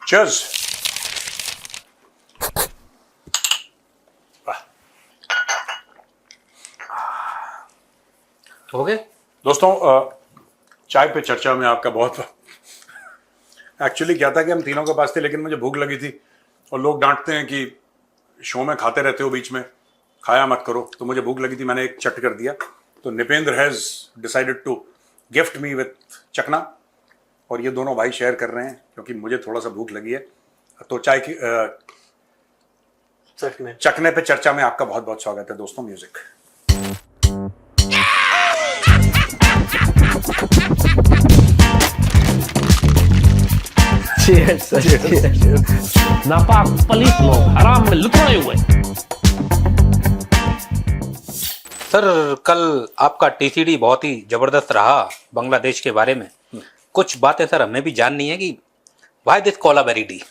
Cheers. हो गए दोस्तों, चाय पे चर्चा में आपका बहुत। एक्चुअली क्या था कि हम तीनों के पास थे, लेकिन मुझे भूख लगी थी और लोग डांटते हैं कि शो में खाते रहते हो, बीच में खाया मत करो। तो मुझे भूख लगी थी, मैंने एक चट कर दिया। तो Nipendra has decided to gift me with chakna, और ये दोनों भाई शेयर कर रहे हैं क्योंकि मुझे थोड़ा सा भूख लगी है। तो चाय की चखने पे चर्चा में आपका बहुत बहुत स्वागत है दोस्तों। म्यूजिक। Cheers, cheers. नापाक पलीत लोग हराम में लुटाए हुए। सर, कल आपका टीसीडी बहुत ही जबरदस्त रहा बांग्लादेश के बारे में। कुछ बातें सर हमें भी जाननी है कि वाई दिस कोलाबेरी डी,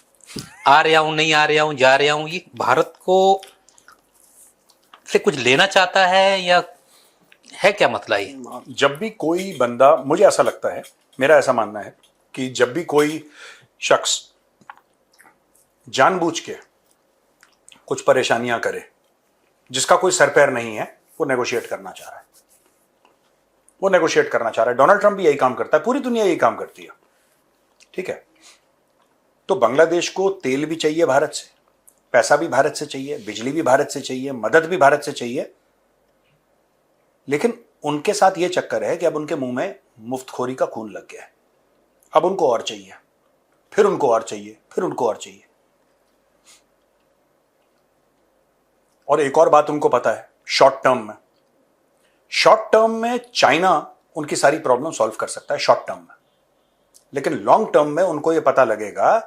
आ रहा हूं नहीं आ रहा हूं जा रहा हूं, ये भारत को से कुछ लेना चाहता है या है क्या मसला ये? जब भी कोई बंदा, मुझे ऐसा लगता है, मेरा ऐसा मानना है कि जब भी कोई शख्स जानबूझ के कुछ परेशानियां करे, जिसका कोई सर पैर नहीं है, वो नेगोशिएट करना चाह रहा है। वो नेगोशिएट करना चाह रहा है। डोनाल्ड ट्रंप भी यही काम करता है, पूरी दुनिया यही काम करती है। ठीक है, तो बांग्लादेश को तेल भी चाहिए भारत से, पैसा भी भारत से चाहिए, बिजली भी भारत से चाहिए, मदद भी भारत से चाहिए। लेकिन उनके साथ यह चक्कर है कि अब उनके मुंह में मुफ्तखोरी का खून लग गया है। अब उनको और चाहिए, फिर उनको और चाहिए, फिर उनको और चाहिए। और एक और बात उनको पता है, शॉर्ट टर्म में चाइना उनकी सारी प्रॉब्लम सॉल्व कर सकता है, शॉर्ट टर्म में। लेकिन लॉन्ग टर्म में उनको यह पता लगेगा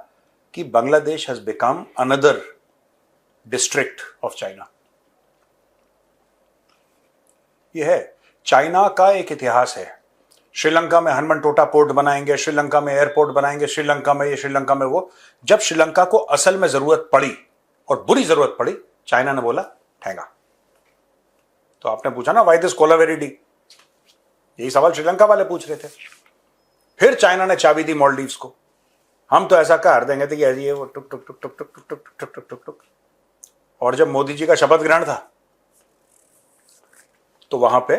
कि Bangladesh has become another district of China. यह है, चाइना का एक इतिहास है। श्रीलंका में हनुमनटोटा पोर्ट बनाएंगे, श्रीलंका में एयरपोर्ट बनाएंगे, श्रीलंका में ये, श्रीलंका में वो। जब श्रीलंका को असल में जरूरत पड़ी और बुरी जरूरत पड़ी, चाइना ने बोला ठेंगा। तो आपने पूछा ना, व्हाई दिस कोलावेरी डी, यही सवाल श्रीलंका वाले पूछ रहे थे। फिर चाइना ने चाबी दी मालदीव्स को, हम तो ऐसा कर देंगे तो ये वो टुक टुक टुक टुक टुक टुक टुक टुक टुक टुक टुक। और जब मोदी जी का शपथ ग्रहण था तो वहां पे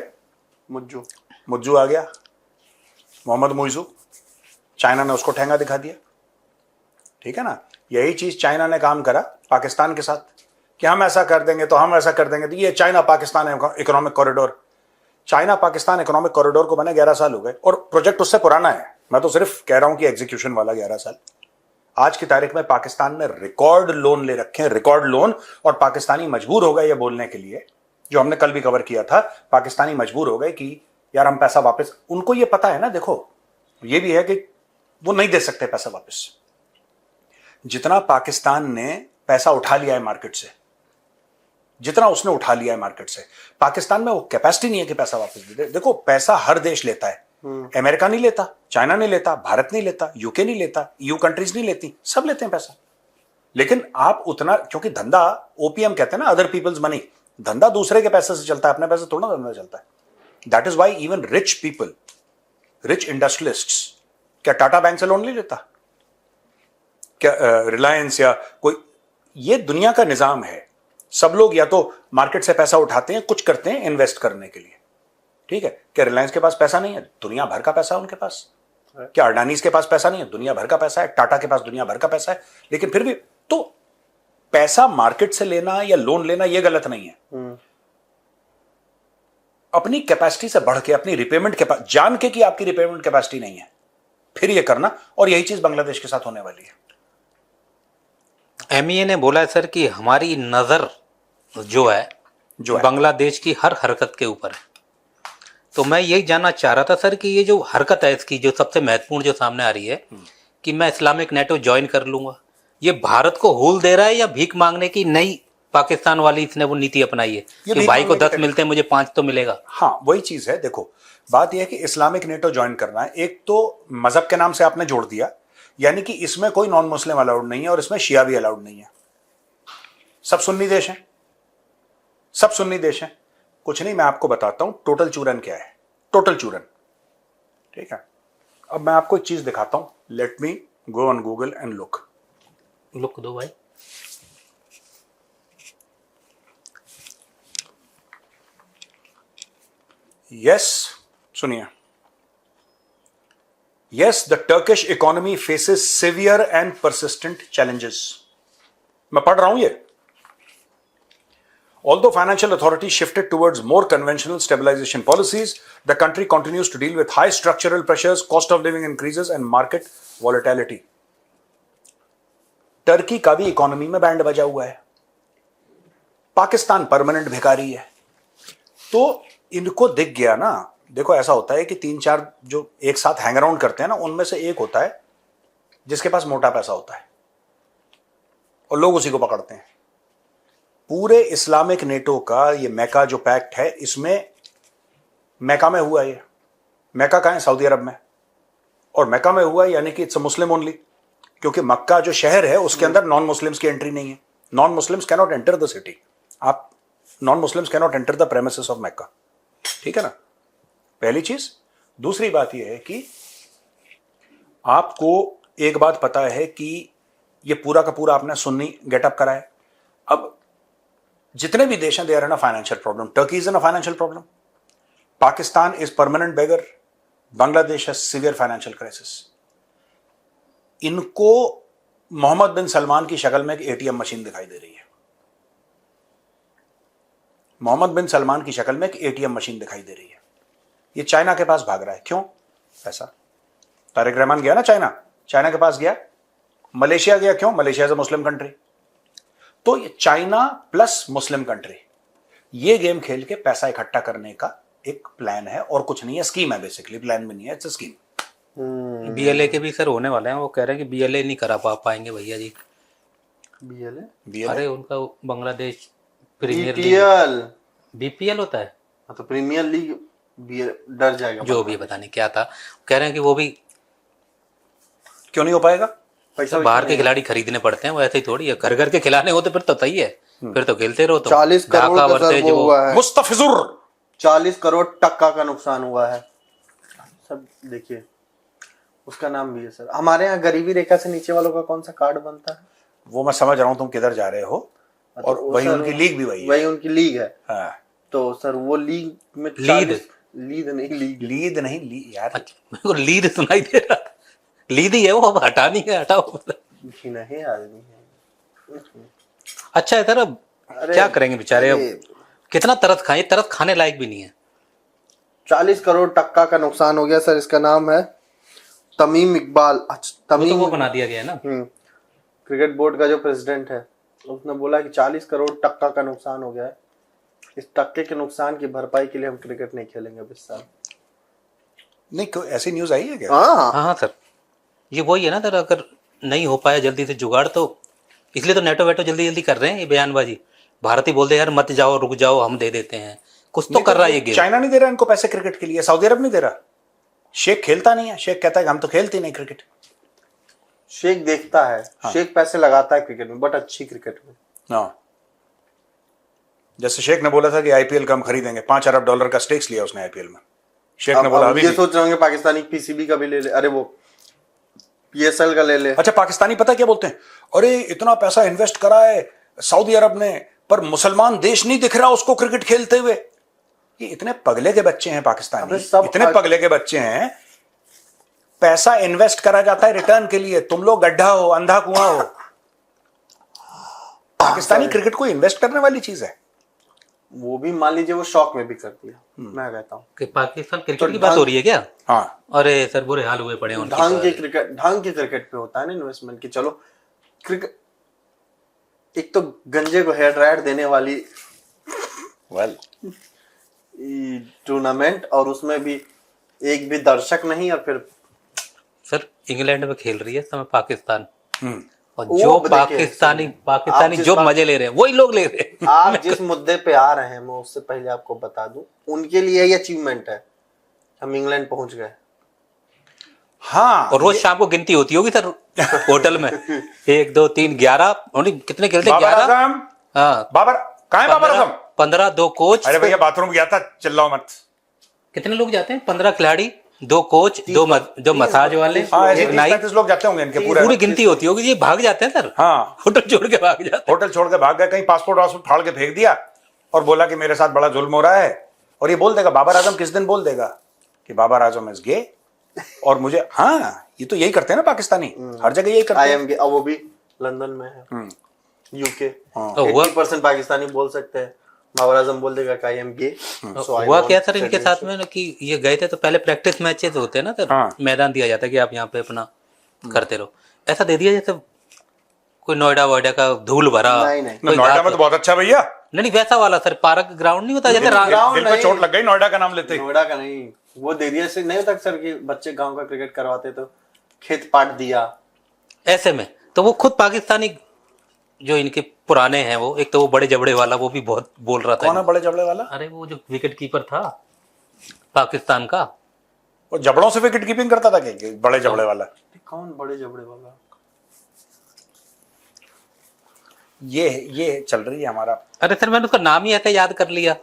मुज्जू आ गया, मोहम्मद मुइजू। चाइना ने उसको ठेंगा दिखा दिया। ठीक है ना, यही चीज चाइना ने काम करा पाकिस्तान के साथ कि हम ऐसा कर देंगे तो हम ऐसा कर देंगे। तो ये China Pakistan economic corridor, China Pakistan economic corridor को बने 11 साल हो गए और प्रोजेक्ट उससे पुराना है। मैं तो सिर्फ कह रहा हूं कि एग्जीक्यूशन वाला 11 साल। आज की तारीख में पाकिस्तान ने रिकॉर्ड लोन ले रखे हैं, रिकॉर्ड लोन। और पाकिस्तानी मजबूर हो गए ये बोलने के लिए, जो हमने कल भी कवर किया था, पाकिस्तानी मजबूर हो गए कि यार हम पैसा वापस, उनको ये पता है ना, देखो ये भी है कि वो नहीं दे सकते पैसा वापस। जितना पाकिस्तान ने पैसा उठा लिया है मार्केट से, जितना उसने उठा लिया है मार्केट से, पाकिस्तान में वो कैपेसिटी नहीं है कि पैसा वापस दे दे। देखो, पैसा हर देश लेता है। अमेरिका नहीं लेता, चाइना नहीं लेता, भारत नहीं लेता, यूके नहीं लेता, ईयू कंट्रीज नहीं लेती, सब लेते हैं पैसा। लेकिन आप उतना, क्योंकि धंधा ओपीएम कहते हैं ना, अदर पीपल्स मनी, धंधा दूसरे के पैसे से चलता है, अपने पैसे थोड़ा धंधा चलता है। That is why even rich people, rich industrialists, क्या टाटा बैंक से लोन नहीं लेता, क्या रिलायंस या कोई, ये दुनिया का निजाम है। सब लोग या तो मार्केट से पैसा उठाते हैं, कुछ करते हैं इन्वेस्ट करने के लिए। ठीक है, क्या रिलायंस के पास पैसा नहीं है? दुनिया भर का पैसा है उनके पास। क्या अडानीज के पास पैसा नहीं है? दुनिया भर का पैसा है। टाटा के पास दुनिया भर का पैसा है। लेकिन फिर भी तो पैसा मार्केट से लेना या लोन लेना यह गलत नहीं है। अपनी कैपेसिटी से बढ़ के, अपनी रिपेमेंट कैपेसिटी जान के कि आपकी रिपेमेंट कैपेसिटी नहीं है, फिर यह करना। और यही चीज बांग्लादेश के साथ होने वाली है। एमईए ने बोला है सर कि हमारी नजर जो है बांग्लादेश की हर हरकत के ऊपर है। तो मैं यही जानना चाह रहा था सर कि ये जो हरकत है इसकी, जो सबसे महत्वपूर्ण जो सामने आ रही है कि मैं इस्लामिक नेटो ज्वाइन कर लूंगा, ये भारत को हूल दे रहा है या भीख मांगने की नई पाकिस्तान वाली इसने वो नीति अपनाई है कि भाई को 10 मिलते हैं मुझे 5 तो मिलेगा? हाँ, वही चीज है। देखो, बात यह है कि इस्लामिक नेटो ज्वाइन करना है, एक तो मजहब के नाम से आपने जोड़ दिया, यानी कि इसमें कोई नॉन मुस्लिम अलाउड नहीं है और इसमें शिया भी अलाउड नहीं है। सब सुन्नी देश हैं, सब सुन्नी देश हैं। कुछ नहीं, मैं आपको बताता हूं टोटल चूरन क्या है। टोटल चूरन, ठीक है। अब मैं आपको एक चीज दिखाता हूं। Let me go on Google and look. Look दो भाई। यस, सुनिए। Yes, the Turkish economy faces severe and persistent challenges. मैं पढ़ रहा हूं ये। Although financial authorities shifted towards more conventional stabilization policies, the country continues to deal with high structural pressures, cost of living increases, and market volatility. Turkey का भी economy में band बजा हुआ है। पाकिस्तान परमानेंट भिखारी है। तो इनको दिख गया ना। देखो, ऐसा होता है कि 3-4 जो एक साथ हैंग अराउंड करते हैं ना, उनमें से एक होता है जिसके पास मोटा पैसा होता है और लोग उसी को पकड़ते हैं। पूरे इस्लामिक नेटो का ये मैका जो पैक्ट है, इसमें मैका में हुआ ये। मैका कहाँ है? सऊदी अरब में। और मैका में हुआ यानी कि इट्स अ मुस्लिम ओनली, क्योंकि मक्का जो शहर है उसके अंदर नॉन मुस्लिम्स की एंट्री नहीं है। Non Muslims can not enter the city. आप non Muslims can not enter the premises of Mecca. ठीक है ना, पहली चीज। दूसरी बात यह है कि आपको एक बात पता है कि ये पूरा का पूरा आपने सुन्नी गेटअप करा है। अब जितने भी देश हैं, they are in a financial problem. Turkey is in a financial problem, Pakistan is permanent beggar, Bangladesh है सीवियर फाइनेंशियल क्राइसिस। इनको मोहम्मद बिन सलमान की शक्ल में एक एटीएम मशीन दिखाई दे रही है। मोहम्मद बिन सलमान की शक्ल में एक एटीएम मशीन दिखाई दे रही है। ये चाइना के पास भाग रहा है। क्यों? पैसा। तारिक रहमान गया ना चाइना, चाइना के पास गया। मलेशिया गया, क्यों? Malaysia is a Muslim country. तो ये चाइना प्लस मुस्लिम कंट्री, ये गेम खेल के पैसा इकट्ठा करने का एक प्लान है और कुछ नहीं है। स्कीम है बेसिकली, प्लान भी नहीं है, इट्स अ स्कीम। बीएलए के भी सर होने वाले हैं। वो कह रहे हैं कि बीएलए नहीं करा पाएंगे भैया जी। बीएलए? अरे उनका बांग्लादेश प्रीमियर बीपीएल। बीपीएल होता है तो प्रीमियर लीग डर जाएगा। जो भी पता नहीं क्या था। कह रहे हैं कि वो भी क्यों नहीं हो पाएगा? पैसा बाहर के खिलाड़ी खरीदने पड़ते हैं। वो ऐसे ही थोड़ी है, घर घर के खिलाने होते फिर तो सही है, फिर तो खेलते रहो। तो 40 करोड़ ढाका का सर वर्सेज वो वो हुआ है। मुस्तफिजुर 40 करोड़ टक्का का नुकसान हुआ है। सब देखिए, उसका नाम भी है सर। हमारे यहाँ गरीबी रेखा से नीचे वालों का कौन सा कार्ड बनता है? वो मैं समझ रहा हूं तुम किधर जा रहे हो। और वही उनकी लीग भी वही है। वही उनकी लीग है। हाँ। तो सर वो लीग में लीड लीद नहीं ली यार। मेरे को लीड सुनाई दे रहा। लीड ही है वो, अब हटानी है, हटाओ। नहीं आदमी है। अच्छा है सर, अब क्या करेंगे बेचारे। अब कितना तरस खाए, तरस खाने लायक भी नहीं है। 40 करोड़ टक्का का नुकसान हो गया सर। इसका नाम है तमीम इकबाल। तमीम वो बना दिया गया है ना। क्रिकेट बोर्ड का जो प्रेसिडेंट है, उसने बोला कि 40 करोड़ टक्का का नुकसान हो गया है। इस टक्के के नुकसान की भरपाई के लिए हम क्रिकेट नहीं खेलेंगे इस साल। नहीं, कोई ऐसी न्यूज आई है क्या? हाँ सर, ये वही है ना सर। अगर नहीं हो पाया जल्दी से जुगाड़, तो इसलिए तो नेटो वेटो जल्दी जल्दी कर रहे हैं ये बयानबाजी। भारत ही बोलते यार मत जाओ, रुक जाओ, हम दे देते हैं। कुछ तो कर रहा है ये गेम। चाइना नहीं दे रहा इनको पैसे क्रिकेट के लिए, सऊदी अरब नहीं दे रहा। शेख खेलता नहीं है। शेख कहता है कि हम तो खेलते नहीं क्रिकेट। शेख देखता है। शेख पैसे लगाता है क्रिकेट में, बट अच्छी क्रिकेट में। हाँ, जैसे शेख ने बोला था कि आईपीएल का हम खरीदेंगे, $5 अरब का स्टेक्स लिया उसने आईपीएल में। शेख ने बोला अभी ये सोच रहे होंगे पाकिस्तानी पीसीबी का भी ले ले, अरे वो पीएसएल का ले ले। अच्छा, पाकिस्तानी पता क्या बोलते हैं? अरे इतना पैसा इन्वेस्ट करा है सऊदी अरब ने, पर मुसलमान देश नहीं दिख रहा उसको क्रिकेट खेलते हुए। ये इतने पगले के बच्चे हैं पाकिस्तानी, इतने पगले के बच्चे हैं। पैसा इन्वेस्ट करा जाता है रिटर्न के लिए, तुम लोग गड्ढा हो, अंधा कुआं हो। पाकिस्तानी क्रिकेट को इन्वेस्ट करने वाली चीज है। वो भी मान लीजिए वो शौक में भी कर दिया। मैं कहता हूँ कि पाकिस्तान क्रिकेट की बात हो रही है क्या? हाँ, अरे सर बुरे हाल हुए पड़े हैं उनके। ढंग के क्रिकेट पे होता है ना इन्वेस्टमेंट की। चलो क्रिकेट, एक तो गंजे को हेयर ड्रायर देने वाली टूर्नामेंट, और उसमें भी एक भी दर्शक नहीं। और फिर सर इंग्लैंड में खेल रही है समय पाकिस्तान, और वो जो देखिए, पाकिस्तानी जो मजे ले रहे हैं वही लोग ले रहे हैं। आप जिस मुद्दे पे आ रहे हैं, मैं उससे पहले आपको बता दूं, उनके लिए ये अचीवमेंट है, हम इंग्लैंड पहुंच गए। हाँ, और रोज शाम को गिनती होती होगी सर होटल में। 1 2 3 11 कितने खेलते? 11। हाँ, बाबर कहाँ है? बाबर आजम 15 2 कोच। अरे भैया बाथरूम गया था, चिल्लाओ मत। कितने लोग जाते हैं? 15 खिलाड़ी, 2 कोच, दो मसाज वाले, हाँ ऐसे एक नाई, 30-35 लोग जाते होंगे इनके पूरे। पूरी गिनती होती होगी। ये भाग जाते हैं सर, हाँ होटल छोड़ के भाग जाते हैं। होटल छोड़ के भाग गए, कहीं पासपोर्ट वासपोर्ट फाड़ के फेंक दिया और बोला कि मेरे साथ बड़ा जुल्म हो रहा है। और ये बोल देगा बाबर आजम, किस दिन बोल देगा कि बाबर आजम इज गे, और मुझे, हाँ ये तो यही करते हैं ना पाकिस्तानी, हर जगह यही करते आई हैं। एम गे, अब वो भी लंदन में है, यूके। तो हुआ 80% पाकिस्तानी बोल सकते हैं, बाबर आजम बोल देगा आई एम गे। हुआ क्या सर इनके साथ में ना कि ये गए थे तो पहले प्रैक्टिस मैचेस होते हैं ना सर, हाँ। मैदान दिया जाता है कि आप यहाँ पे अपना करते रहो। ऐसा दे दिया जैसे कोई नोएडा वोएडा का धूल भरा, नहीं, नहीं। कोई नोएडा घास- में तो बहुत अच्छा भैया, नहीं वैसा वाला सर, पार्क ग्राउंड नहीं होता जैसे ग्राउंड दिल पे नहीं। चोट लग गई नोएडा का नाम लेते ही। नोएडा का नहीं, वो दे दिया से नहीं होता सर कि बच्चे गांव का क्रिकेट करवाते तो खेत पाट दिया। ऐसे में तो वो खुद पाकिस्तानी जो इनके पुराने हैं, वो एक तो वो बड़े जबड़े वाला, वो भी बहुत बोल रहा कौन था। है बड़े जबड़े वाला? अरे वो जो विकेट कीपर था पाकिस्तान का, वो जबड़ों से विकेट कीपिंग करता था क्या, बड़े जबड़े वाला? कौन बड़े जबड़े वाला? ये चल रही है हमारा। अरे सर मैंने उसका नाम ही ऐसे याद कर लिया।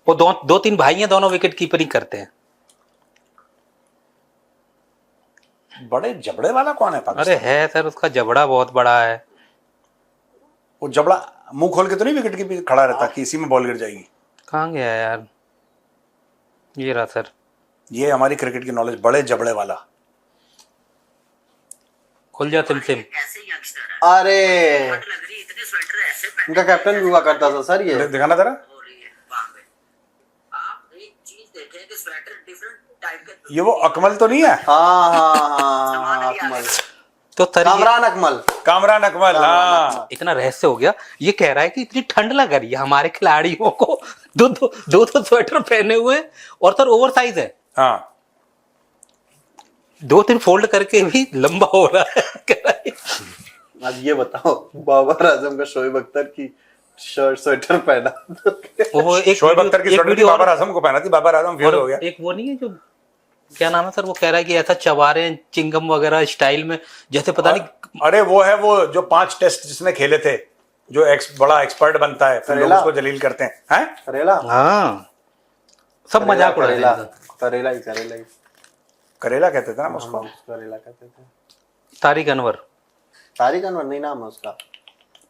वो दो तीन भाई हैं, दोनों विकेट कीपरिंग करते हैं। बड़े जबड़े वाला कौन है अरे पाकिस्तान? है सर, उसका जबड़ा बहुत बड़ा है। वो जबड़ा मुंह खोल के तो नहीं विकेट कीपिंग खड़ा रहता कि इसी में बॉल गिर जाएगी? कहाँ गया यार, ये रहा सर। ये हमारी क्रिकेट की नॉलेज, बड़े जबड़े वाला। खुल जा सिम। अरे उनका कैप्टन भी हुआ करता था सर ये। दिखाना जरा, ये वो अकमल तो नहीं है? हाँ अकमल, तो सर कामरान अकमल। कामरान अकमल, हाँ। इतना रहस्य हो गया। ये कह रहा है कि इतनी ठंड लग रही है हमारे खिलाड़ियों को, दो स्वेटर पहने हुए हैं, और सर ओवर साइज है, हाँ 2-3 फोल्ड करके भी लंबा हो रहा है। कह रहा है अब ये बताओ, बाबर आजम का शोएब अख्तर की शर्ट स्वेटर पहना वो एक शोएब अख्तर की एक स्वेटर थी, वीडियो बाबर आजम को पहना थी, बाबर आजम फेल हो गया। एक वो नहीं है जो, क्या नाम है सर, वो कह रहा है कि ऐसा चबा रहे हैं चिंगम वगैरह स्टाइल में, जैसे पता नहीं। अरे वो है वो जो 5 टेस्ट जिसने खेले थे, जो बड़ा एक्सपर्ट बनता है, फिर लोग करेला? उसको जलील करते हैं। करेला, हाँ सब मजाक उड़ाते करेला, हैं सर। करेला ही, करेला ही, करेला कहते थे ना उसको। करेला कहते थे। तारिक अनवर तारिक अनवर नहीं नाम है उसका।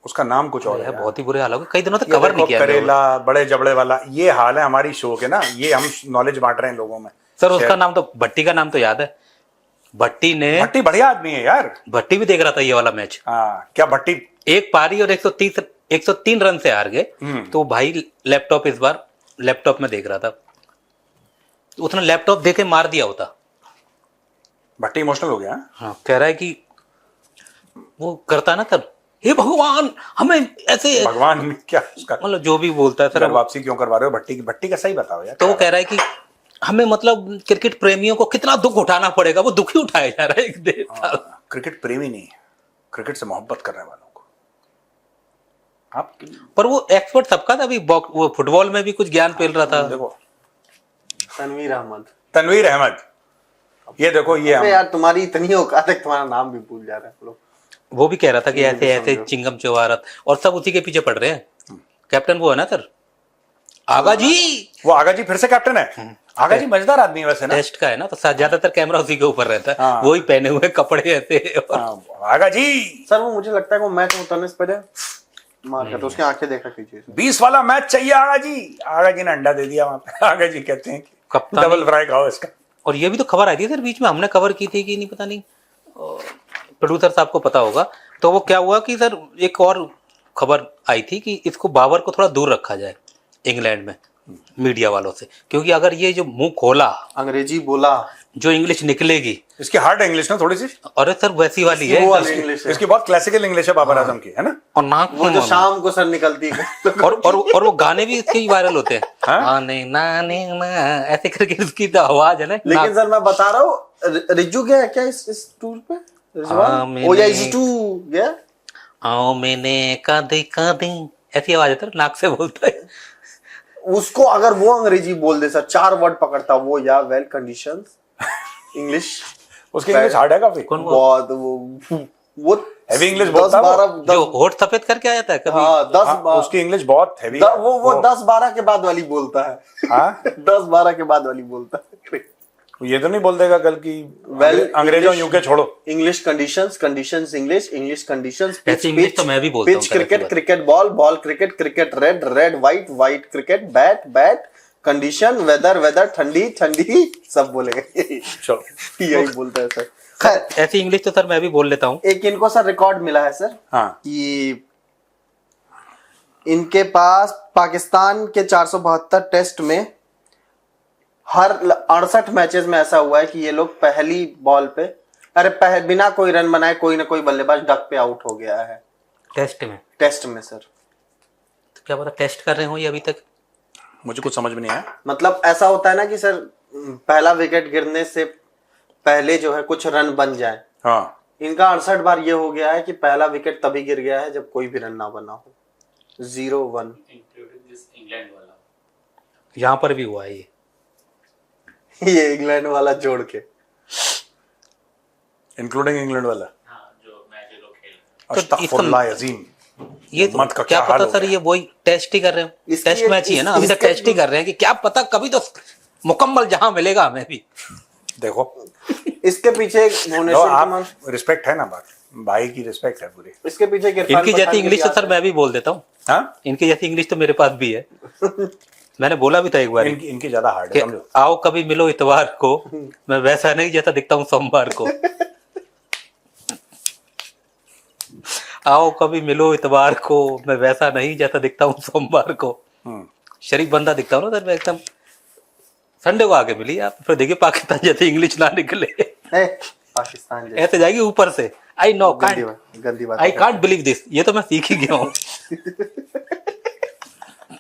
उसका नाम कुछ और है, है। बहुत ही बुरे हाल हो गए, कई दिनों तक ये कवर देखो, नहीं किया गया। करेला, बड़े जबड़े वाला, ये हाल है हमारी शो के ना, ये हम नॉलेज बांट रहे हैं लोगों में। सर उसका नाम तो, भट्टी का नाम तो याद है। भट्टी ने, भट्टी बढ़िया आदमी है यार। भट्टी भी देख रहा था ये वाला मैच, हाँ क्या भट्टी, एक पारी और 103 रन से हार गए। तो भाई लैपटॉप, इस बार लैपटॉप में देख रहा था, उसने लैपटॉप देके मार दिया होता। भट्टी इमोशनल हो गया। हाँ? हाँ, कह रहा है कि वो करता ना तब, हे भगवान हमें ऐसे, भगवान क्या उसका, मतलब जो भी बोलता है सर। घर वापसी क्यों करवा रहे हो भट्टी की? भट्टी का सही बताओ यार। तो वो कह रहा है कि हमें, मतलब क्रिकेट प्रेमियों को कितना दुख उठाना पड़ेगा, वो दुख ही उठाया जा रहा है एक देर साल। क्रिकेट प्रेमी नहीं है, क्रिकेट से मोहब्बत करने वालों को आप। पर वो एक्सपर्ट सबका था, अभी वो फुटबॉल में भी कुछ ज्ञान पेल रहा था। देखो तनवीर अहमद, तनवीर अहमद, ये देखो ये अरे यार तुम्हारी इतनी औकात है, तुम्हारा नाम भी भूल जा रहा है हम लोग। वो भी कह रहा था कि ऐसे ऐसे चिंगम चवारत, और सब उसी के पीछे पड़ रहे हैं। कैप्टन वो है ना सर, आगा जी। वो आगा जी फिर से कैप्टन है। आगा जी मजेदार आदमी है वैसे ना। टेस्ट का है ना, तो ज्यादातर कैमरा उसी के ऊपर रहता है। हाँ। वही पहने हुए कपड़े ऐसे, और हाँ, आगा जी सर वो मुझे लगता है वो मैच में उतरने से पहले मार कर, तो उसकी आंखें देखा कीजिए। 20 वाला मैच चाहिए आगा जी। आगा जी ने अंडा दे दिया वहां पे। आगा जी कहते हैं कि कप्तानी- डबल फ्राई खाओ इसका। और ये भी तो खबर आई थी सर बीच में, हमने कवर की थी कि नहीं पता नहीं, प्रोड्यूसर साहब को पता होगा। तो वो क्या हुआ कि सर एक और खबर आई थी कि इसको बाबर को थोड़ा दूर रखा जाए इंग्लैंड में मीडिया वालों से, क्योंकि अगर ये जो मुंह खोला, अंग्रेजी बोला, जो इंग्लिश निकलेगी, इसकी हार्ड इंग्लिश ना थोड़ी सी, और सर वैसी वाली है वो एकदम। वाली इंग्लिश है। इसकी बहुत क्लासिकल इंग्लिश है बाबर आजम की, है ना। और नाक वो जो शाम को सर निकलती है। और वो गाने भी इसके ही वायरल होते हैं। हाँ? आने नाने ना, ऐसे करके इसकी तो आवाज है ना। लेकिन सर मैं बता रहा हूँ, रिज्जू गया है क्या इस टूर पे? हाँ, मैंने- OIG2 गया? आओ मैंने कादे ऐसी आवाज है सर, नाक से बोलता है। उसको अगर वो अंग्रेजी बोल दे सर, 4 वर्ड पकड़ता वो, या वेल कंडीशंस इंग्लिश। उसकी इंग्लिश हार्ड है काफी। कौन वो? बहुत वो Heavy English बोलता है वो? जो होठ सफेद करके आया था कभी। हाँ 10 हाँ, उसकी इंग्लिश बहुत हैवी वो 10-12 के बाद वाली बोलता है। हाँ? 10-12 के बाद वाली बोलता है। ये तो नहीं बोल देगा कल की अंग्रेजों यूके छोड़ो। इंग्लिश कंडीशंस इंग्लिश कंडीशंस, ऐसे इंग्लिश तो मैं भी बोलता हूँ। Pitch cricket, cricket ball cricket, cricket red white cricket, bat condition, weather ठंडी सब बोलेंगे। चलो यही बोलता है सर। खैर ऐसी इंग्लिश तो सर मैं भी बोल लेता हूँ। एक इनको सर रिकॉर्ड मिला है सर, हाँ कि इनके पास पाकिस्तान के 472 टेस्ट में हर 68 मैचेस में ऐसा हुआ है कि ये लोग पहली बॉल पे बिना कोई रन बनाए कोई ना कोई बल्लेबाज डक पे आउट हो गया है टेस्ट में सर। तो क्या पता टेस्ट कर रहे हो ये अभी तक, मुझे कुछ समझ में नहीं आया। मतलब ऐसा होता है ना कि सर पहला विकेट गिरने से पहले जो है कुछ रन बन जाए। हाँ इनका 68 बार ये हो गया है कि पहला विकेट तभी गिर गया है जब कोई भी रन ना बना हो। 0-1 इंग्लैंड वाला यहाँ पर भी हुआ है ये इंग्लैंड वाला जोड़ के, इंक्लूडिंग इंग्लैंड वाला। हाँ जो मैच ये लोग खेल रहे तो अस्तगफुरुल्लाह अज़ीम। ये तो मत का क्या क्या हाल पता हो सर गया। ये वही टेस्ट ही कर रहे हो, इसकी टेस्ट ये- मैच ही है ना, अभी तो इसका- टेस्ट ही कर रहे हैं कि क्या पता कभी तो मुकम्मल जहां मिलेगा हमें भी। देखो इसके पीछे लो, भुवनेश्वर कुमार, आप रिस्पेक्ट है ना, बात भाई की रिस्पेक्ट है पूरी। इसके पीछे इरफान इनकी पठान जैसी की इंग्लिश भी तो सर आदत मैं भी बोल देता हूँ। हाँ इनकी जैसी इंग्लिश तो मेरे पास भी है। मैंने बोला भी था एक बार इनकी ज्यादा हार्ड कि है, समझो। आओ कभी मिलो इतवार को, मैं वैसा नहीं जैसा दिखता हूँ सोमवार को। आओ कभी मिलो इतवार को, मैं वैसा नहीं जैसा दिखता हूँ सोमवार को। शरीफ बंदा दिखता हूँ ना सर मैं एकदम। संडे को आके मिली आप, फिर देखिए पाकिस्तान जैसे इंग्लिश ना निकले, है पाकिस्तान जैसे। ऐसे जाएगी ऊपर से। आई नो गंदी बात आई कांट बिलीव दिस, ये तो मैं सीख ही गया हूँ।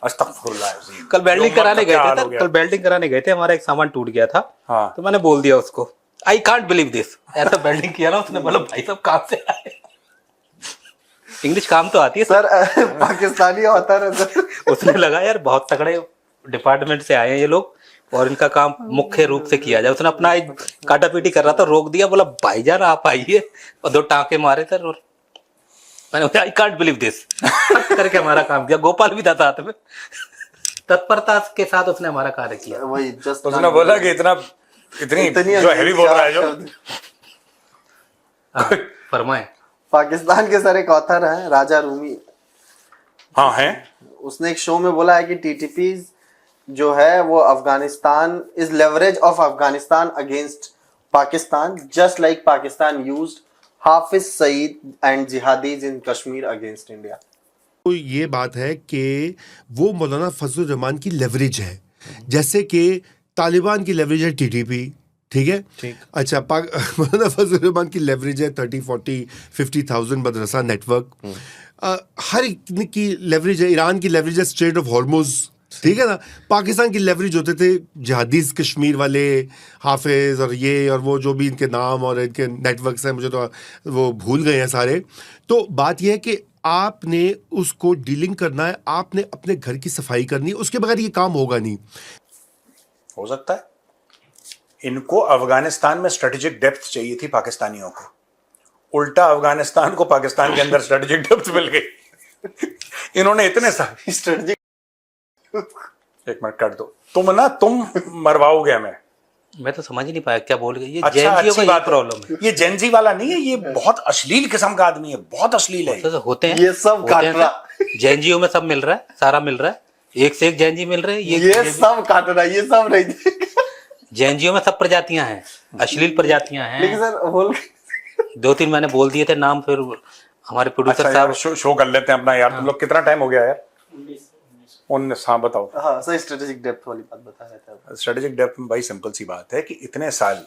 अस्तगफुरुल्लाह अज़ीम। कल वेल्डिंग जो कराने मत का गए क्या थे हाल हो सर, गया। कल वेल्डिंग कराने गए थे, हमारा एक सामान टूट गया था। हाँ। तो मैंने बोल दिया उसको, आई कांट बिलीव दिस, ऐसा वेल्डिंग किया ना उसने, बोला भाई साहब कहाँ से आए। इंग्लिश काम तो आती है सर पाकिस्तानी होता है सर। उसने लगा यार बहुत तगड़े डिपार्टमेंट से आए हैं ये लोग और इनका काम मुख्य रूप से किया जाए। उसने अपना एक काटा पीटी कर रहा था, रोक दिया, बोला भाईजान आप आइए, और 2 टांके मारे सर। और मैंने आई कांट बिलीव दिस करके हमारा काम किया। गोपाल भी था साथ में, तत्परता के साथ उसने हमारा कार्य किया। वही जस्ट उसने बोला कि इतनी जो हैवी बोल रहा है जो। हाँ, फरमाए। पाकिस्तान के सर एक ऑथर है राजा रूमी, हाँ है। उसने एक शो में बोला है कि टीटीपी जो है वो Afghanistan is leverage of Afghanistan against Pakistan just like Pakistan used Hafiz Saeed and jihadis in Kashmir against India. तो ये बात है कि वो मौलाना फजलुर रहमान की लेवरेज है, जैसे कि तालिबान की लेवरेज है टीटीपी, ठीक है। अच्छा, मौलाना फजलुर रहमान की लेवरेज है 30, 40, 50,000 मदरसा नेटवर्क। हर एक की लेवरेज है। ईरान की लेवरेज है स्ट्रेट ऑफ हॉर्मुज, ठीक है ना। पाकिस्तान की लेवरेज होते थे जिहादीज कश्मीर वाले, हाफिज और ये और वो जो भी इनके नाम और इनके नेटवर्क्स हैं, मुझे तो वो भूल गए हैं सारे। तो बात यह है कि आपने उसको डीलिंग करना है, आपने अपने घर की सफाई करनी है, उसके बगैर ये काम होगा नहीं। हो सकता है इनको अफगानिस्तान में स्ट्रेटेजिक डेप्थ चाहिए थी पाकिस्तानियों को, उल्टा अफगानिस्तान को पाकिस्तान के अंदर स्ट्रेटेजिक डेप्थ मिल गई। इन्होंने इतने सारे स्ट्रेटेजिक, एक मिनट कर दो, तुम मरवाओगे हमें। मैं तो समझ ही नहीं पाया क्या बोल गए। ये अच्छा, जेएनजीओ अच्छी का बात प्रॉब्लम है। ये जेनजी वाला नहीं है, ये बहुत अश्लील किस्म का आदमी है, बहुत अश्लील है। तो होते हैं ये सब होते हैं काट रहा। सर। जेएनजीओ में सब मिल रहा है, सारा मिल रहा है, एक से एक जेएनजी मिल रहे हैं। ये सब काटना, ये सब नहीं। जेएनजीओ में सब प्रजातियां हैं, अश्लील प्रजातियां लेकिन हैं। सर होल 2-3 मैंने बोल दिए थे नाम, फिर हमारे प्रोड्यूसर अच्छा साहब यार, शो कर लेते हैं अपना यार। तुम लोग कितना टाइम हो गया यार? 19। हाँ बताओ। हाँ सर, स्ट्रेटेजिक डेप्थ वाली बात बता रहे थे आप। स्ट्रेटेजिक डेप्थ में भाई सिंपल सी बात है कि इतने साल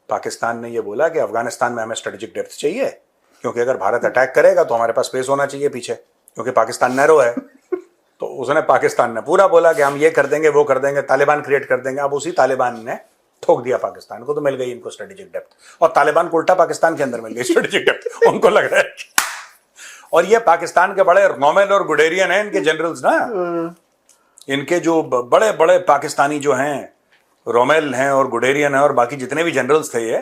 पाकिस्तान ने ये बोला कि अफगानिस्तान में हमें स्ट्रेटेजिक डेप्थ चाहिए, क्योंकि अगर भारत अटैक करेगा तो हमारे पास स्पेस होना चाहिए पीछे, क्योंकि पाकिस्तान नैरो है। तो उसने पाकिस्तान ने पूरा बोला कि हम ये कर देंगे, वो कर देंगे, तालिबान क्रिएट कर देंगे। अब उसी तालिबान ने ठोक दिया पाकिस्तान को, तो मिल गई इनको स्ट्रेटेजिक डेप्थ, और तालिबान को उल्टा पाकिस्तान के अंदर मिल गई स्ट्रेटेजिक डेप्थ। उनको लग रहा है, और ये पाकिस्तान के बड़े रोमेल और गुडेरियन हैं इनके जनरल्स ना, इनके जो बड़े बड़े पाकिस्तानी जो हैं, रोमेल हैं और गुडेरियन हैं और बाकी जितने भी जनरल्स थे ये,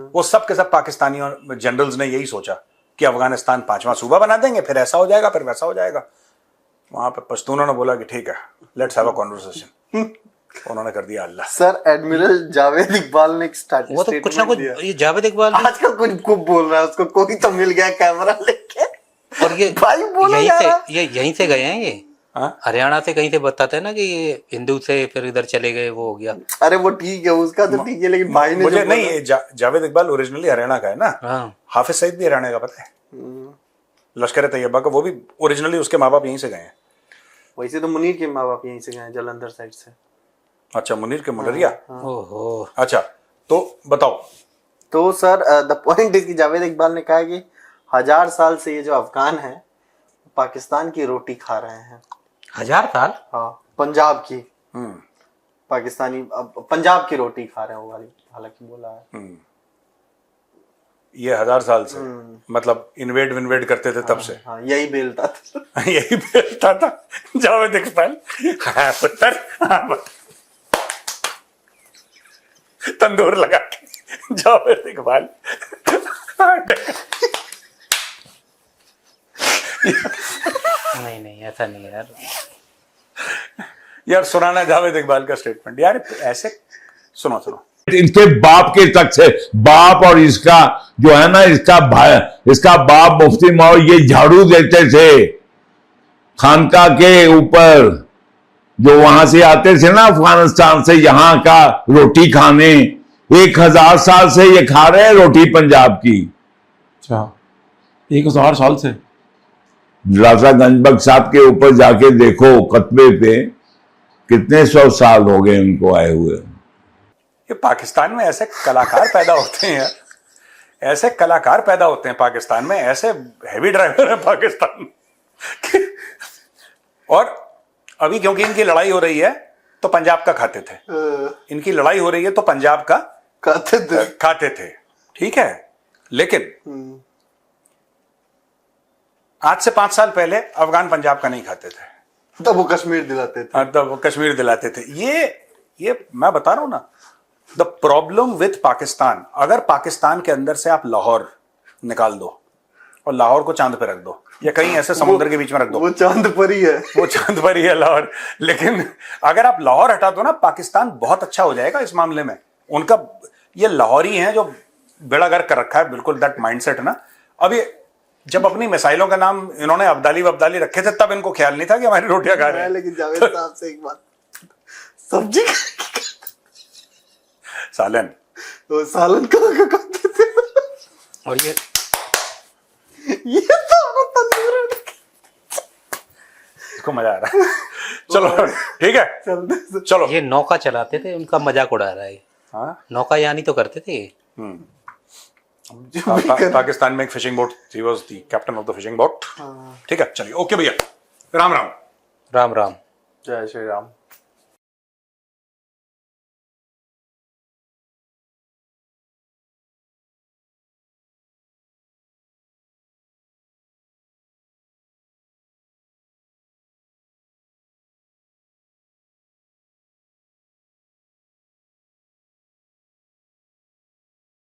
वो सब के सब पाकिस्तानी जनरल्स ने यही सोचा कि अफगानिस्तान 5वां सूबा बना देंगे, फिर ऐसा हो जाएगा, फिर वैसा हो जाएगा। वहां पे पश्तूनों ने बोला कि ठीक है, लेट्स हैव अ कॉन्वर्सेशन। उन्होंने कर दिया अल्लाह। सर एडमिरल जावेद इकबाल ने एक वो तो कुछ ना कुछ, ये जावेद इकबाल आजकल कुछ खूब बोल रहा है, उसको कोई तो मिल गया कैमरा लेके और ये भाई बोला यहीं जा से, रहा है। ये यहीं से गए हैं ये, हाँ? हरियाणा से कहीं से बताते हैं ना कि ये हिंदू से फिर इधर चले गए, वो हो गया। अरे वो ठीक है, उसका तो ठीक है, लेकिन भाई ने मुझे जो नहीं, बोला- ये जावेद इकबाल ओरिजिनली हरियाणा का है ना। हाँ हाफिज सईद भी हरियाणा का, पता है? लश्कर तैयबा का, वो भी ओरिजिनली उसके माँ बाप यहीं से गए हैं। वैसे तो मुनीर के माँ बाप यहीं से गए हैं, जालंधर साइड से। अच्छा, मुनीर के मुनरिया। ओहो। अच्छा, तो बताओ। तो सर द पॉइंट इज कि जावेद इकबाल ने कहा कि 1000 साल से ये जो अफगान है पाकिस्तान की रोटी खा रहे हैं। 1000 साल? हाँ, पंजाब की, हम्म पाकिस्तानी पंजाब की रोटी खा रहे हैं वो वाली, हालांकि बोला है। ये 1000 साल से, मतलब इन्वेड विन्वेड करते थे तब से। हाँ, यही बेलता था। यही बेचता था जावेद इकबाल। हाँ पुत्र, हाँ पुत्र। तंदूर लगा के जावेद इकबाल। नहीं नहीं, ऐसा नहीं है यार। यार सुनाना जावेद इकबाल का स्टेटमेंट यार, ऐसे सुनो सुनो। इनके बाप के तक से, बाप और इसका जो है ना, इसका भाई, इसका बाप मुफ्ती मौल, ये झाड़ू देते थे खानका के ऊपर, जो वहां से आते थे ना अफगानिस्तान से यहाँ का रोटी खाने। 1000 साल से ये खा रहे हैं रोटी पंजाब की। अच्छा, 1000 साल से? राजा गंजबख्श साहब के ऊपर जाके देखो कतबे पे, कितने 100 साल हो गए उनको आए हुए। ये पाकिस्तान में ऐसे कलाकार पैदा होते हैं यार, ऐसे कलाकार पैदा होते हैं पाकिस्तान में, ऐसे हैवी ड्राइवर है पाकिस्तान में। और अभी क्योंकि इनकी लड़ाई हो रही है तो पंजाब का खाते थे, इनकी लड़ाई हो रही है तो पंजाब का खाते थे, ठीक है। लेकिन आज से 5 साल पहले अफगान पंजाब का नहीं खाते थे, तब वो कश्मीर दिलाते थे। हाँ, तब वो कश्मीर दिलाते थे। ये मैं बता रहा हूं ना, द प्रॉब्लम विथ पाकिस्तान, अगर पाकिस्तान के अंदर से आप लाहौर निकाल दो और लाहौर को चांद पे रख दो या कहीं ऐसे समुद्र के बीच में रख दो, वो चांद पर ही है, वो चांद पर ही है लाहौर। लेकिन अगर आप लाहौर हटा दो ना, पाकिस्तान बहुत अच्छा हो जाएगा इस मामले में। उनका ये लाहौरी हैं जो बेड़ा गर्क कर रखा है, बिल्कुल दैट माइंडसेट ना। अब ये जब अपनी मिसाइलों का नाम इन्होंने अब्दाली रखे थे, तब इनको ख्याल नहीं था कि हमारी रोटियां खा रहे हैं। लेकिन जावेद साहब से एक बात, सब्जी सालन, तो सालन कहाँ का खाते थे? और ये तो तंदूर इसको मजा आ रहा है। चलो ठीक है, चलते चलो। ये नौका चलाते थे, उनका मजाक उड़ा रहा है। हाँ? नौका यानी तो करते थे। पाकिस्तान में एक फिशिंग बोट थी, was the captain of the fishing boat. ठीक है, चलिए, ओके भैया, राम राम। राम राम। जय श्री राम।